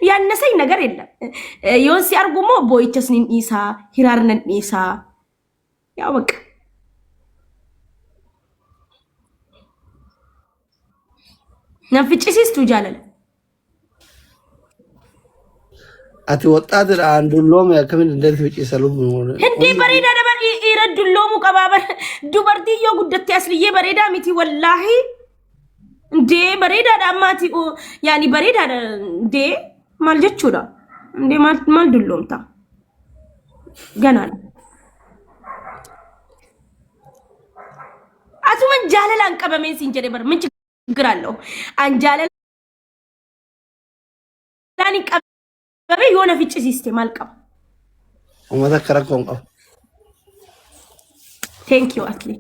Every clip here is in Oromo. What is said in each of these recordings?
ያነሰኝ ነገር የለም። ይሁን ሲያርጉሞ ቦይቸስን ኢሳ ሂራርነን ኢሳ ያው በቃ ነፍጭ ሲስቱ ጃለለ አቲ ወጣት አንዱሎም ያከምን እንደት ፍጭ ሰሉም ሆነ እንዴ በሬዳ ደበል ይረዱሎሙ ቀባበር ዱበርቲዮ ጉደት ያስልዬ በሬዳ ሚቲ ወላሂ እንዴ በሬዳ ዳማቲ ያኒ በሬዳ እንዴ ማልጀቹዳ እንዴ ማልዱሎምታ ገና አቱመን ጃለላ አንቀበሜን ሲንጀሬ በር ምን ችግር አለው አንጃለላ ዳኒ ቀበሜ የሆነ ፍጭ ሲስቴም አልቀባ ወመተከረ ቆንቆ ቴንክ ዩ አትሊ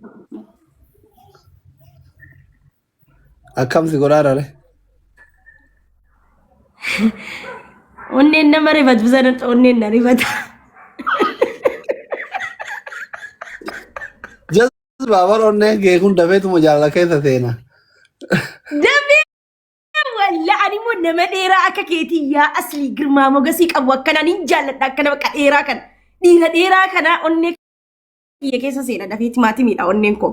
አካም ሲጎራራ ላይ ኦኔነ መሪበት ብዘነጥ ኦኔነ ሪበት ጀዝ ባበር ኦኔ ጌኩን ደቤቱ ሙጃላ ከይተቴና ደቤ ወላ አኒሞ ነመዴራ አከኬቲያ አስሊ ግርማ ሞገሲ ቀቡ አከናን እንጃለዳ አከነ በቃ ዴራ ከን ዲነ ዴራ ከና ኦኔ የኬሰ ሴና ደፊት ማቲ ሚዳ ኦኔን ኮ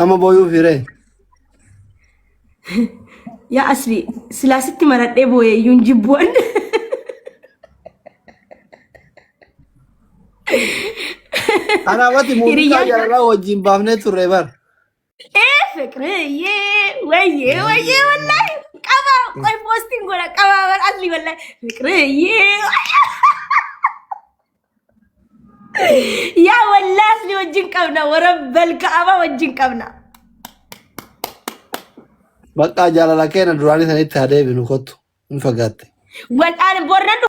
ama boyu fire ya asli silasitti maradhe boye yunjibwan ana wati muda yalla wajin bafne turebar fikre ye waye wallahi qaba qoy posting gora qaba bar asli wallahi fikre ye يا والله لي وجين قبنا ورب الكعبه وجين قبنا بقى جالالا كينا دراني ثاني تادي بنو كوتو انفقات والان بورندو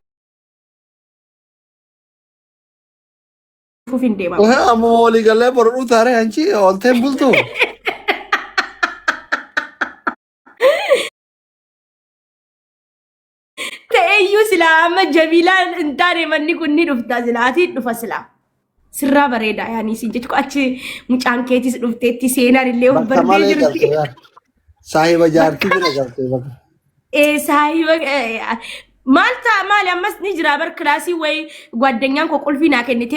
فين ديما وها امولي قال لي برو تاري انشي اول تايم بولتو تأيو سلام جميلة انتاري مني كني نفتا زلاتي نفسلا سرا بريدا يعني سيجتكو أتشي مچانكيتي سنفتيتي سينا اللي هو بردي جرتي صاحب جارتي بنا کرتے بقى ايه صاحب مالتا مال امس نجرا بر كلاسي وي ጓደኛን ኮቁልፊና ከነቴ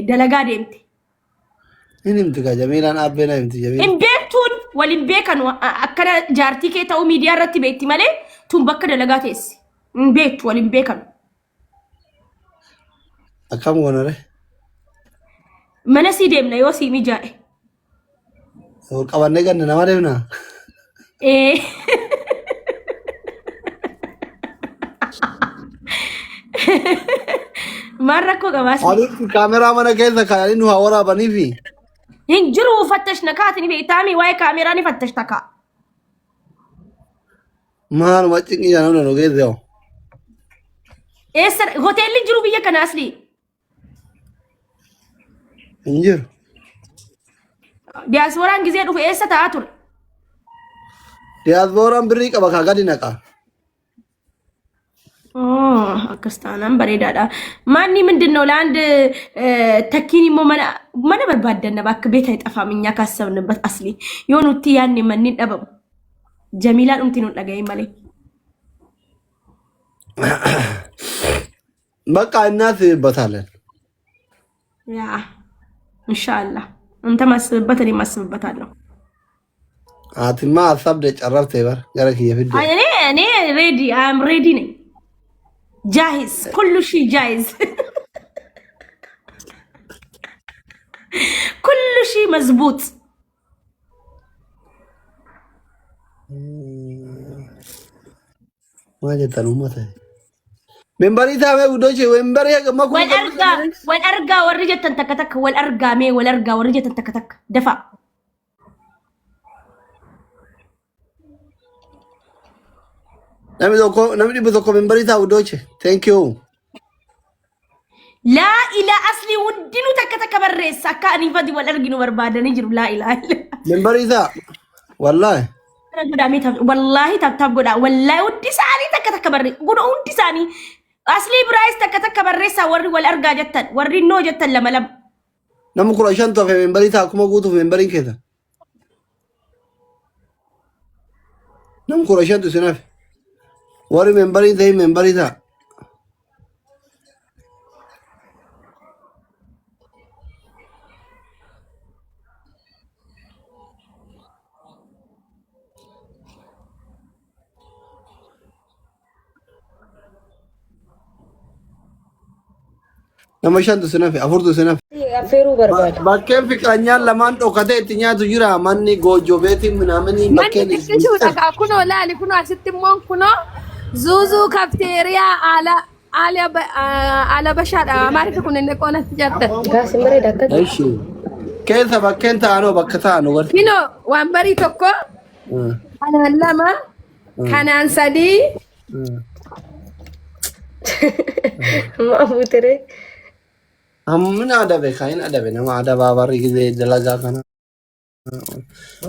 ደለጋ ደምቲ እንምት ከጀሚላን አበና እንምት ጀሚላ እንቤቱን ወልንቤከን አከረ ጃርቲ ከታው ሚዲያ ረቲ ቤቲ ማለ ቱን በከ ደለጋ ተስ እንቤት ወልንቤከን አካም ወነረ መነሲ ደምና ዮሲ ሚጃኤ ወርቀባነ ገነ ነማደምና مركو قباس أريد كاميرا منا كيف كان إنه هورا بني في ينجروا فتش نكاتني بيتامي واي كاميراني فتش تكا ما أنا ما تيجي جانا لو كيف ده إيه سر هوتيل اللي جرو بيجا كان أصلي إنجر diasporaan gisee dhufu eessa ta'a ture? Diasporaan birrii qaba kaa gadi naqa. Akkas taanaan bareedaadha. Manni ምንድን ነው ለአንድ ተኪኒ mana barbaaddanna bakka beeta አይጠፋም እኛ ካሰብንበት asli yonutti yaanni manni dhabamu Jamilaan umti nu dhagaye malee. በቃ እናስብበታለን። ያ ኢንሻአላህ انت ማስብበት እኔ ማስብበታለሁ። አትማ ሀሳብ ደጨረብተ ይበር ያረክ ይፈድ እኔ ሬዲ አም ሬዲ ነኝ جاهز كل شيء جاهز كل شيء مزبوط ما جتنو متى منبري تابع ودوشي منبري ما كنت والارقى ورجت تنتكتك والارقى مي والارقى ورجت تنتكتك دفع نمدي بتوكو منبري تابع ودوشي thank you لا إله أصلي ودينو تكتك بريس سكاني فدي والارقى نوربادني جرب لا إله إلا منبري تابع والله والله تاب غدا والله ودي ساني تكتك بري غدا ودي ساني اصلي برايس تكتك بريسا وري والارغا جتن وري نو جتن لملم نمكو عشان تو في منبري تاكو ما غوتو في منبري كده Nam kurashantu sinaf. Wari membari ta. Nama shantu sinaf, afurtu sinaf. Affeeruu barbaada. Bakkeen fiqiranyaan lamaan dhokatee itti nyaatu jira. Manni goojjoo beetiin minaamanii Manni bakkeen xiqqishuudha kaa kunoo laali kunoo asitti immoo kunoo zuuzuu kafteeriyaa ala bashaadha maaliif kun inni qoonatti jirta. Gaasiin bareeda akkati. Aishi. Keessa bakkeen taa'anoo bakka taa'anoo warri. Kunoo waan barii tokko kanaan lama kanaan sadii. Maa fuutere. Ammina adabe kain adabe nama adaba barri gize dalaga kana.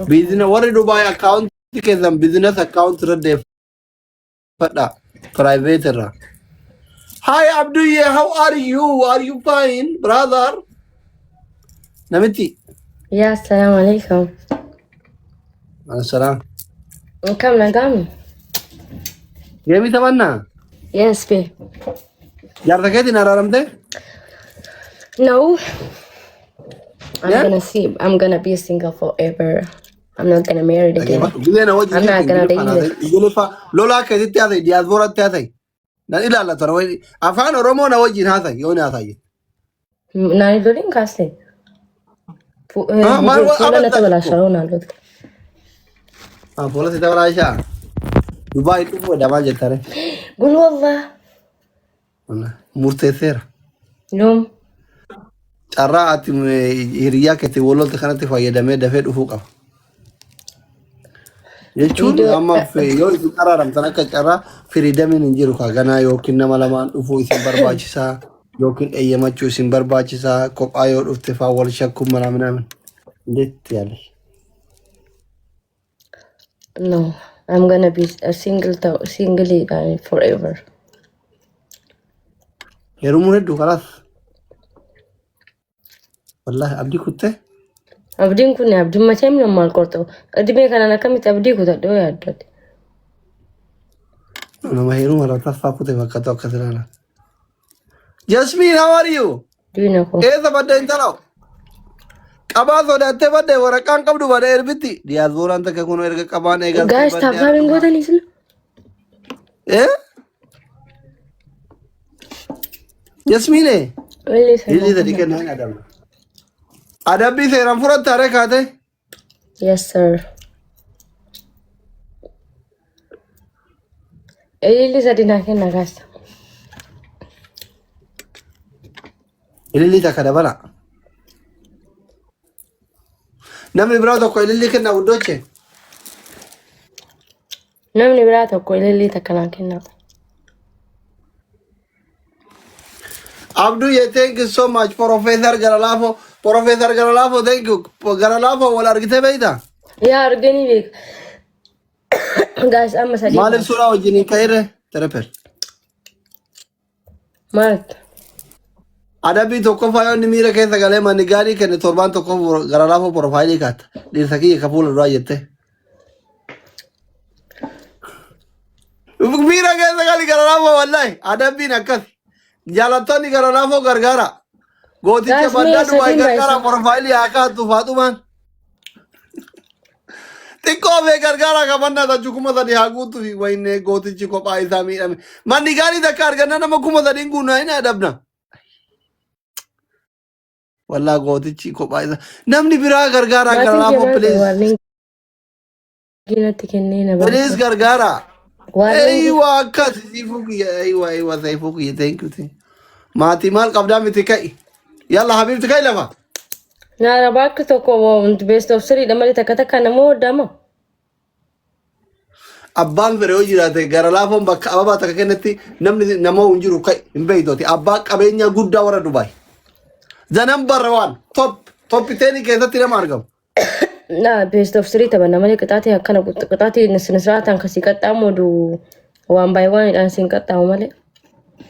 Business warri Dubai account keessan business account radde fada private ra. Hi Abduye, how are you? Are you fine, brother? Namiti. Ya, assalamu alaikum. Assalam. Kam nagami? Gemi tamanna? Yes, babe. Yarda keti nararamte? No. I'm Yeah? I'm gonna be single forever. I'm not gonna marry again. I'm not gonna date it. Lola keti ate diaspora ate. Na ilala tarwai afan oromo na wajin hata yone hata yi. Nani lolin kaste. Marwa Fuula na abada. tabala sharo na lol. Ah, pola sita wala aisha. Dubai tu da manje tare. Gul wallah. Murte sera. Yom. Carra ati hiriyaa kete wololte kanatti fayyadamee dafee dhufuu qaba. Jechuun amma yoo isin qaraaramtan akka carraa firiidamiin hin jiru kaa ganaa yookiin nama lamaan dhufuu isin barbaachisaa yookiin eeyyamachuu isin barbaachisaa kophaa yoo dhufte faa wal shakkuun manaaminaamin. Ndeetti yaale. No. I'm gonna be a single forever. Yeroo hedduu kalaas. Wallahi abdii kuttee. Abdiin kun abdiin mataa mi normaal qorto. Adimee kanaan akkamitti abdii kutadhoo yaaddate. Nama heeruu mara taffaa kutee bakka ta'u akka siraan. Jasmine, how are you? Diina ko. Eessa badda intala? Qabaa sodaattee badda waraqaan qabdu badda erbitti. Diyaasbooraan takka kun erga qabaan eegalte. Guys, tabbaa hin gootanii sila. Jasmine. Lili tadi kenna hin adabna. Adabbii seeraan fudhatta haree kaate? Yes, sir. Lili sadi naa kenna gaasta. Ililli takka dabala. Namni biraa tokko ililli kenna guddooche. Namni biraa tokko lili takka naa kenna. Abdu, thank you so much, Professor Garalafo. Professor Garalafo, thank you. Garalafo wal argite beeyta? Yaa arganii beeka. Guys, amma sadii. Maaliif suuraa wajjin ka'irre? Terepel. Maaltu? Adabbii tokkoffaa yoo inni miira keessa galee manni gaarii kenne torbaan tokko Garalafo profaayilii kaata. Dhiirsa kiyya ka fuula duraa jette. Miira keessa gali Garalafo wallahi adabbiin akkasi. Jaalattoonni Garalafo gargaara. Gooticha baddaa Dubaay gargaara profaayilii haa kaattu Faaxumaan. Xiqqoo fee gargaara qabannaa tachu 3,000 haa guutuu fi wayinee gootichi kophaa isaa miidhame. Manni gaarii takka arganna nama 3,000 guunnaa hin adabna. Wallaa gootichi kophaa isaa. Namni biraa gargaara Garalafo please. Ginatti kennee na baasa. Please gargaara. Warreen Eywa akkas siifuu kiyya eywa saifuu kiyya thank you. Maatii maal qabdaa miti ka'i. Yalla habiibti ka'i lafa. nyaara bakka tokko best of three malee takka takka nama waddama. Abbaan fere yoo jiraate Garalafoon bakka ababaa takka kennetti namni nama hin jiru ka'i hin beeytooti. Abbaa qabeenya guddaa warra Dubaay. Zanan barrawaan top 10 keessatti nama argamu. Na best of three taphanna malee qixaatii akkana qixaatii nisiraataan kasii qaxxaamudu waan baay'ee waan siin qaxxaamu malee.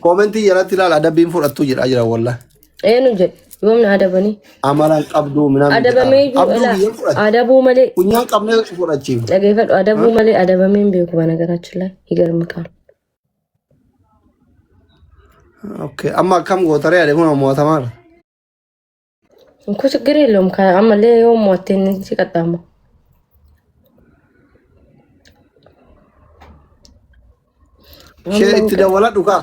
Koomentii jalatti ilaala adabbiin fudhattuu jedhaa jira wallahi. Eenyu jedhe? yoomna adabanii amalan qabdu minam adabamee jiru abdu ila biyya fudhate adabuu malee kunyaan qabne fudhachiif dhageeffadhu adabuu malee adabamee hin beeku በነገራችን ላይ ይገርምካል okay amma kam gootare ade kun mootamar እኮ ችግር የለውም ከአመለ የውም ሞተን ሲቀጣማ shee itti dawala dhuka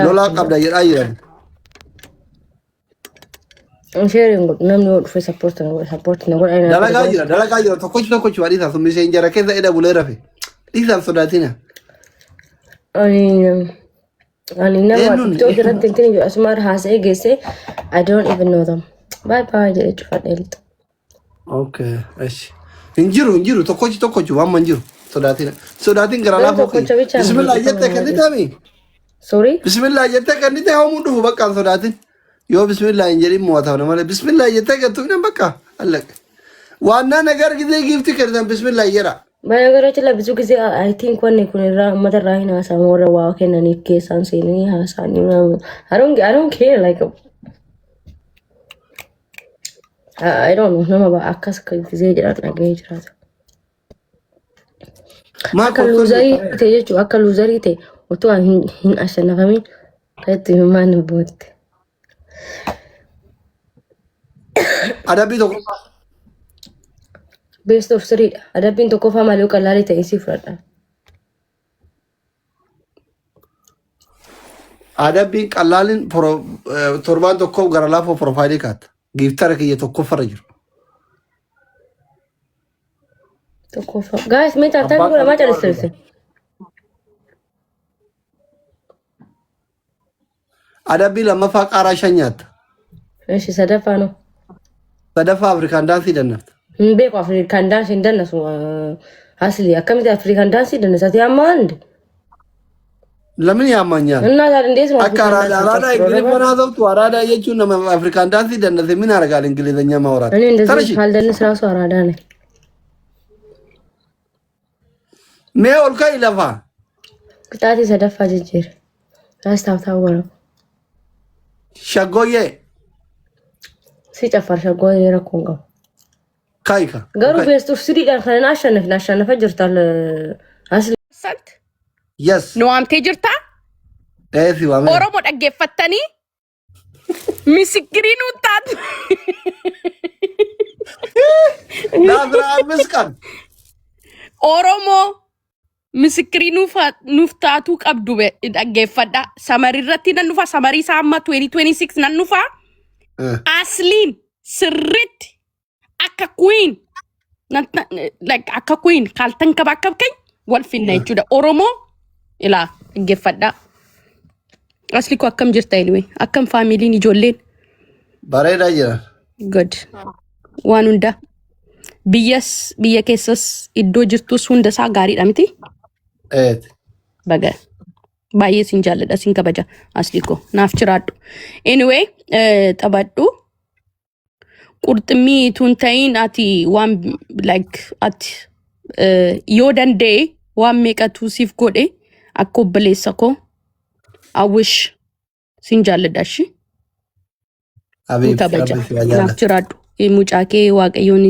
lola qabda jedha jiran sharing namni wadu fe support na wada ina dalaga jira tokkochi wadisa sun mise injara keza eda bule rafe disa sodatina ani na wadu to jira tintin yo asmar hase gese I don't even know them bye bye je chufadelt okay ash injiru tokkochi wamma injiru sodatin gara la foki bismillah jette kanita mi sorry bismillah jette kanita hawo mundu bakka sodatin yo bismillah injiri muwata na male bismillah jette katu na bakka alak ዋና ነገር ጊዜ ጊፍት ከርተን bismillah yera በነገራችን ላይ ብዙ ጊዜ አይ ቲንክ ወኔ ኩንራ መተራሂና ሳሞረ ዋው ከነኒ ኬሳን ሲኒ ሃሳኒ I don't care like I don't know nama ba akas ጊዜ ጅራት ነገር ጅራት akka luuzarii ta'e otoo hin ashanafamin kaitti himaan bootte adabbii tokko best of 3 adabbiin tokkoffaa malee qalaalii ta'e si fudhadha adabbiin qalaalin torbaan tokko gara laafoo profaayilii kaata giiftara kiyya tokko farra jiru tokkoffaa guys mee taatanii godha maa callisteesse adabbii lammaffaa qaaraa shan nyaatta እሺ sadaffaa ነው sadaffaa afrikaan daansii dannafta hin beeku afrikaan daansii hin dannasu asli akkamitti afrikaan daansii dannasati amma andi ለምን ያማኛል እና ታዲያ እንዴት ነው አካ አራዳ እንግሊዝኛ ዘውቱ አራዳ የቹን ነው አፍሪካን ዳንስ ደነዘ ምን አረጋል እንግሊዝኛ ማውራት እኔ እንደዚህ ካልደንስ ራሱ አራዳ ነኝ ሜ ኦልካ ይለፋ ቅጣቴ ሰደፋ ጅጅር ያስታውታው ነው ሸጎዬ ሲጨፈር ሸጎዬ ረኩንጋ ካይካ ገሩ ቤስቱ ስሪ ጋር ከና አሸነፈ ጅርታል አስሊ ሰንት yes no amte jirta si wame oromo dhaggeeffattani misikiriin utaat nadra miskan oromo misikiriin nuftaatu qabdu be dhaggeeffadha samarirratti nan nufa samarii saamma 2026 nan nufa asliin sirritti akka queen like akka queen kaltan kabakkabkay wal finna jechuudha oromo ila dhaggeeffadha asli ko akkam jirta anyway akkam faamiliin ijoolleen bareeda jira good waan hunda biyya keessas iddoo jirtus hunda isaa gaariidha miti baga baay'ee sin jaalladha sin kabaja asli ko naaf jiraadhu anyway taphadhu qurxummii tun ta'in ati waan like ati yoo danda'e waan meeqatu siif godhe akka obboleessa koo I wish sin jaalladha shi kabaja naaf jiraadhu mucaa kee waaqayyoon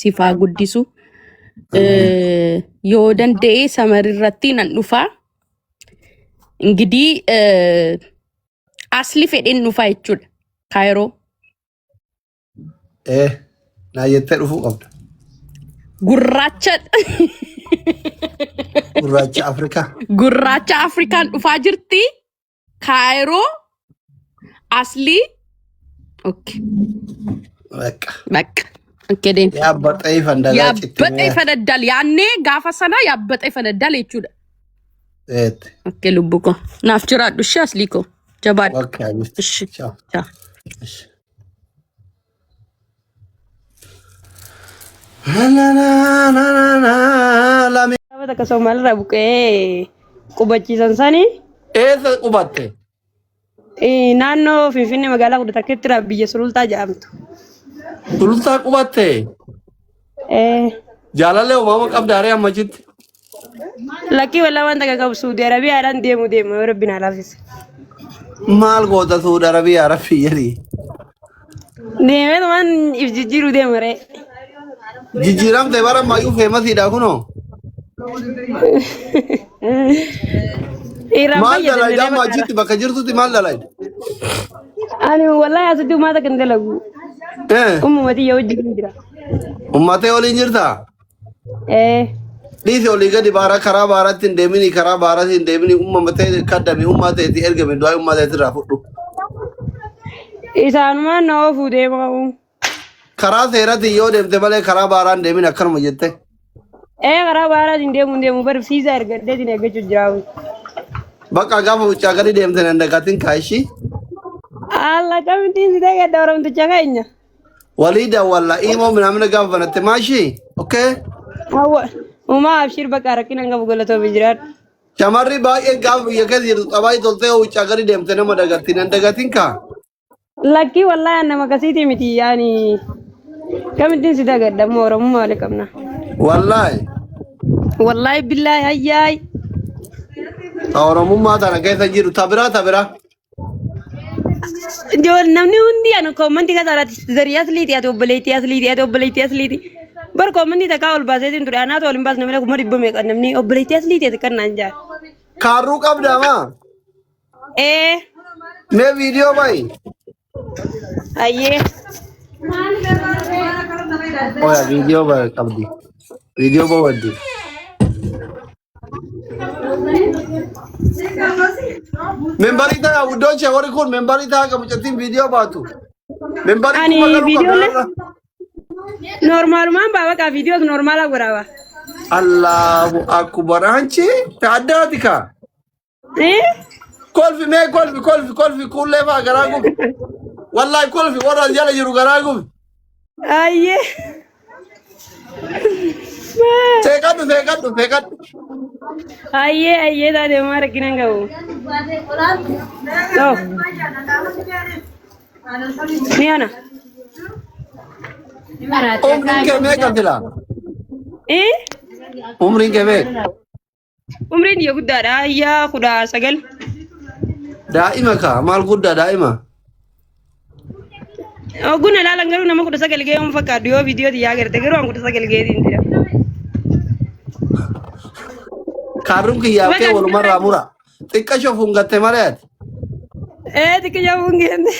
siif haa guddisu yoo danda'e samarirratti nan dhufaa እንግዲህ asli fedhen dhufaa jechuudha kaayiroo naa jettee dhufuu qabda gurraacha gurraacha afrikaan dhufaa jirti kaayiroo asli okay bakka okay den yaabbaxee fandal yaanne gaafa sana yaabbaxee fandal jechuudha okay lubbuko naaf jiraadhu shi asli ko jabaadhu okay እሺ ciao Tapha Soomaalirraa buqqee qubachiisan sanii eessa qubatte naannoo Finfinnee magaalaa guddaa takkeetti biyya sulultaa jedhamtu. sulultaa qubatte jaalallee uumama qabdaaree ammachitti lakkii walaa wanta qaqqabu Suudii Arabiyaadhaan deemu yoo rabbiin alaafise. maal goota Suudii Arabiyaa rabbi jedhi Deemee waan if jijjiiruu deemare. Jijjiiramte bara maayuu feemasiidha kunoo. Irraan Maal dalaayidha fayyadamee amma achitti bakka jirtutti maal dalaayidha? ani wallahi asitti uummata kan dalagu. Ummati yoo wajjin jira. Ummatee waliin jirtaa? Dhiisi olii gadi baara karaa baaratti hin deemini karaa baaratti hin deemini ummatee kaddame ummateeti ergame du'aa ummateeti irraa fudhu. Isaanumaan na oofuu deemamu. Karaa seeratti yoo deemte malee karaa baaraa hin deemin akkanuma jette. Karaa baaraatiin deemu barsiisaa ergaddeetiin eeggachuu jiraatu. Bakka gaafa wuccaa gadi deemte nan dagatiin kaayishii. Alla kamittiin si ta'e gadda oramticha keenya. Waliida walla imoo minamina gaafa banatte maashii. Okay? Uumaa abshir bakka rakkina qabu galatoo jiraadha. Shamarri baay'ee gaafa biyya keessa jirtu xabaayii toltee wuccaa gadi deemte nama dagatiin nan dagatiin kaa. Lakkii wallahi nama kasiiti miti yaani kamittiin si ta'e gadda ammoo oromummaa wali qabna. Wallahi. Wallahi billahi ayyaay. Oromummaa tana keessa jiru tabira. Namni hundi anu koommantii kasaarratti zariyaa asliiti ati obboleettii asliiti. Bar koommantii takkaa ol baaseetiin ture anaatu ol hin baasne malee kuma dhibba meeqa namni obboleettii asliiti ati kan naan jaa. Kaarruu qabdaa maa? Mee viidiyoo bayi? Ayyee. Oya viidiyoo bayi qabdi. Viidiyoo bawaddi. Membarii ta'a guddoon ishee warri kun membarii ta'a qabu cittiin viidiyoo baatu. Membarii Ani kuma garuu viidiyoolee qabda. normaalumaan baabaqaa viidiyoos normaalaa godhaaba. Allahu akbar anchi addaati kaa. Kolfi mee kolfi kullee faa garaa gubi. Wallahi kolfi warra jala jiru garaa gubi. Ayyee. Seeqadhu. Ayyee taate maa rakkina hin qabu. Ni ana. Umriin kee meeqa fila? Umriin kee meeqa? Umriin yoo guddaadha ayyaa 19. Daa'ima kaa maal guddaa daa'ima? Oguna ilaalan garuu nama 19 gahee hin fakkaatu yoo viidiyoo yaa garte garuu an 19 gaheetiin jira. Kaarruun kiyyaaf kee walumarraa mura. Xiqqa shofuun gatte malee ati? Xiqqa shofuun gatte.